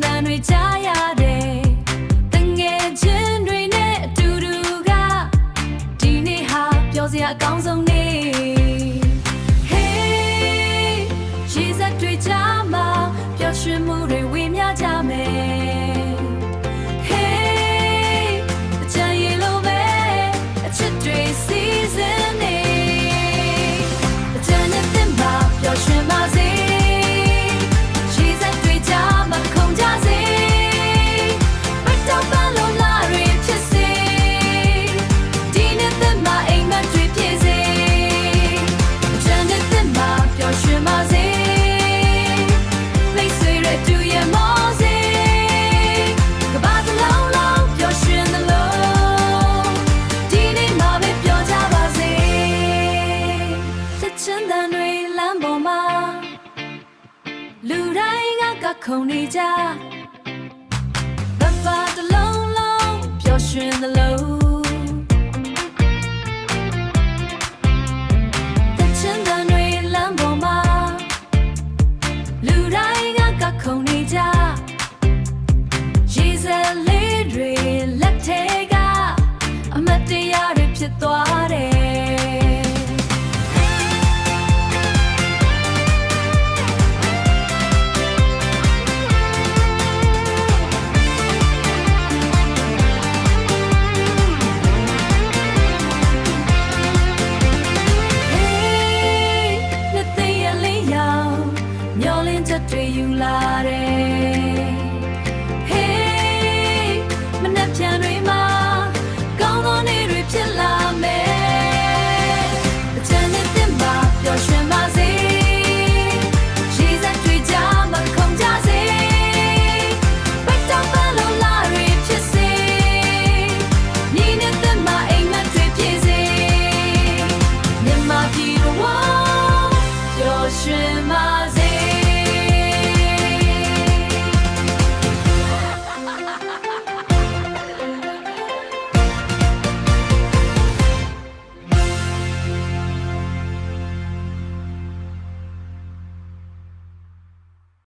တန်တွေကြားရတယ်တငယ်ချင်းတွေနဲ့အတူတူကဒီနေ့ဟာပျော်စရာအကောင်းဆုံးနေ့ Hey ရေစက်တွေကြားမှာပျော်ရွှင်မှုတွေဝေမျှကြမယ် Hey အချမ်းရေလိုပဲအချစ်တွေစီစဉ်နေအချမ်းနဲ့တင်ပါပျော်ရွှင်ပါစေရေစက်တွေကြားမှာခုန်ကြစေဘတ်တော့ပန်းလုံးလာတွေဖြစ်စေဒီနေ့တင်ပါအိမ်မက်တွေဖြစ်စေအချမ်းနဲ့တင်ပါပျော်ရွှင်ပါစေမိတ်ဆွေတွေတူရမောစေကဘာတလုံးလုံးပျော်ရွှင်သလိုဒီနေ့မှာပဲပျော်ကြပါစေချစ်တန်တွေလမ်းပေါ်မှာလူတိုင်းကခုန်နေကြဘတ်တလုံးလုံးပျော်ရွှင်သလို